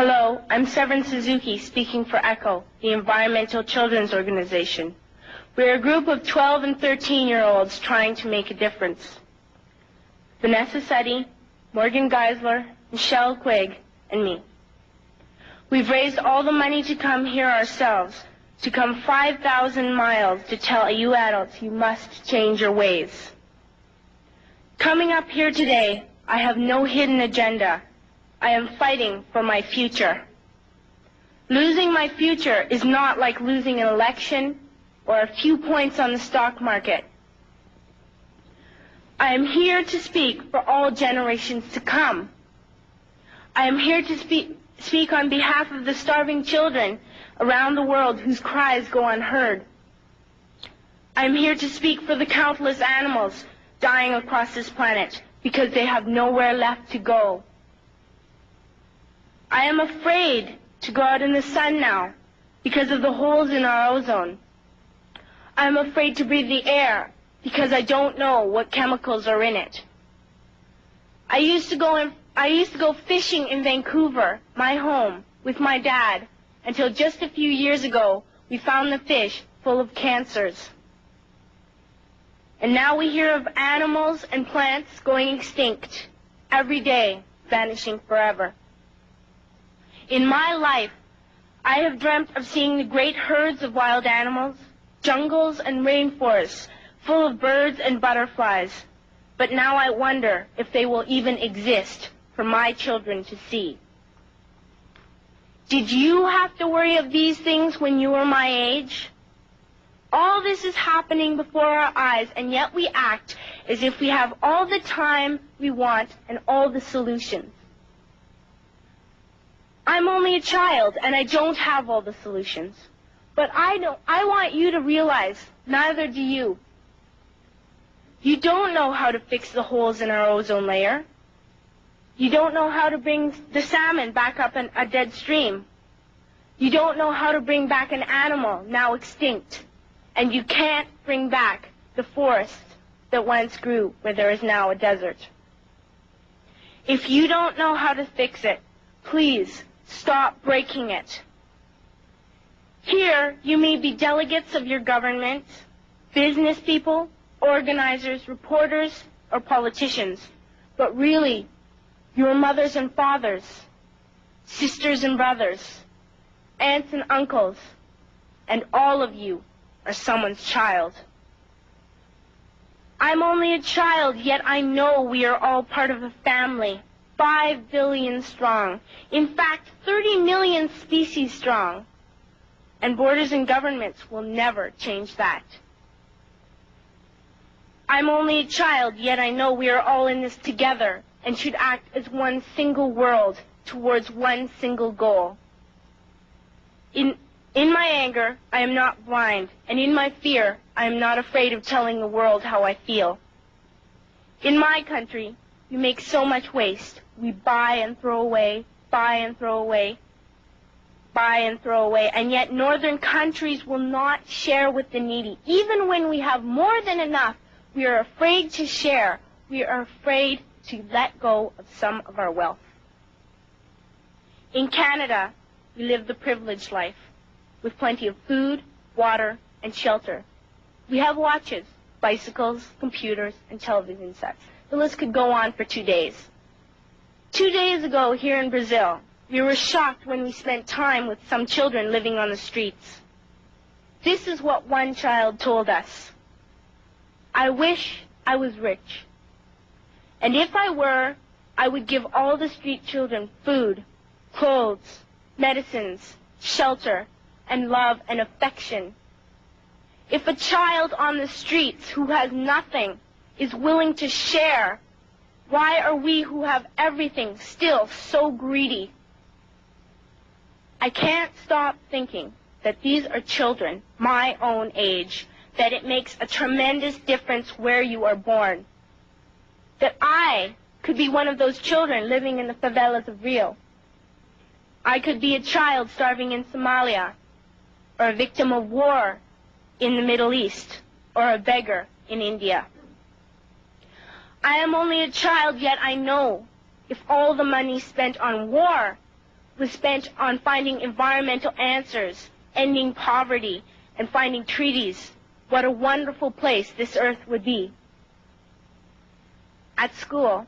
Hello, I'm Severin Suzuki speaking for ECHO, the Environmental Children's Organization. We're a group of 12 and 13-year-olds trying to make a difference. Vanessa Seti, Morgan Geisler, Michelle Quigg, and me. We've raised all the money to come here ourselves, to come 5,000 miles to tell you adults you must change your ways. Coming up here today, I have no hidden agenda. I am fighting for my future. Losing my future is not like losing an election or a few points on the stock market. I am here to speak for all generations to come. I am here to speak on behalf of the starving children around the world whose cries go unheard. I am here to speak for the countless animals dying across this planet because they have nowhere left to go. I am afraid to go out in the sun now because of the holes in our ozone. I am afraid to breathe the air because I don't know what chemicals are in it. I used to go fishing in Vancouver, my home, with my dad, until just a few years ago we found the fish full of cancers. And now we hear of animals and plants going extinct every day, vanishing forever. In my life, I have dreamt of seeing the great herds of wild animals, jungles and rainforests full of birds and butterflies. But now I wonder if they will even exist for my children to see. Did you have to worry of these things when you were my age? All this is happening before our eyes, and yet we act as if we have all the time we want and all the solutions. I'm only a child, and I don't have all the solutions. But I want you to realize, neither do you. You don't know how to fix the holes in our ozone layer. You don't know how to bring the salmon back up a dead stream. You don't know how to bring back an animal now extinct. And you can't bring back the forest that once grew where there is now a desert. If you don't know how to fix it, please stop breaking it. Here, you may be delegates of your government, business people, organizers, reporters, or politicians, but really, you're mothers and fathers, sisters and brothers, aunts and uncles, and all of you are someone's child. I'm only a child, yet I know we are all part of a family. 5 billion strong. In fact, 30 million species strong. And borders and governments will never change that. I'm only a child, yet I know we are all in this together and should act as one single world towards one single goal. In my anger, I am not blind, and in my fear, I am not afraid of telling the world how I feel. In my country, we make so much waste. We buy and throw away, buy and throw away, buy and throw away, and yet northern countries will not share with the needy. Even when we have more than enough, we are afraid to share. We are afraid to let go of some of our wealth. In Canada, we live the privileged life, with plenty of food, water, and shelter. We have watches, bicycles, computers, and television sets. The list could go on for 2 days. 2 days ago, here in Brazil, we were shocked when we spent time with some children living on the streets. This is what one child told us. I wish I was rich. And if I were, I would give all the street children food, clothes, medicines, shelter, and love and affection. If a child on the streets who has nothing is willing to share, why are we who have everything still so greedy? I can't stop thinking that these are children my own age, that it makes a tremendous difference where you are born. That I could be one of those children living in the favelas of Rio. I could be a child starving in Somalia, or a victim of war in the Middle East, or a beggar in India. I am only a child, yet I know if all the money spent on war was spent on finding environmental answers, ending poverty, and finding treaties, what a wonderful place this earth would be. At school,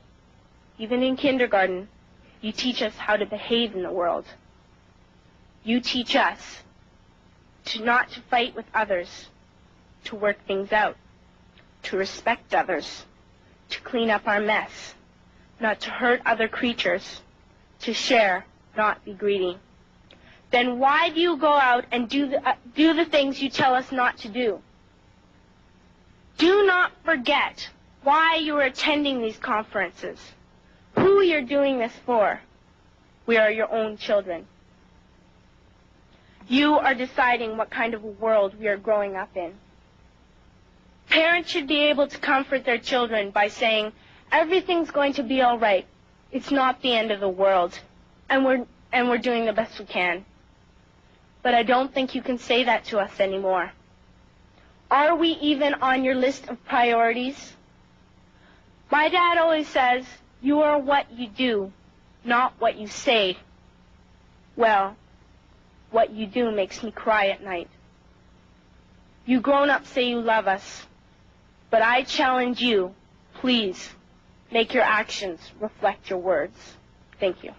even in kindergarten, you teach us how to behave in the world. You teach us not to fight with others, to work things out, to respect others, to clean up our mess, not to hurt other creatures, to share, not be greedy. Then why do you go out and do the things you tell us not to do? Do not forget why you are attending these conferences, who you're doing this for. We are your own children. You are deciding what kind of a world we are growing up in. Parents should be able to comfort their children by saying, everything's going to be all right. It's not the end of the world, and we're doing the best we can. But I don't think you can say that to us anymore. Are we even on your list of priorities? My dad always says, you are what you do, not what you say. Well, what you do makes me cry at night. You grown-ups say you love us, but I challenge you, please, make your actions reflect your words. Thank you.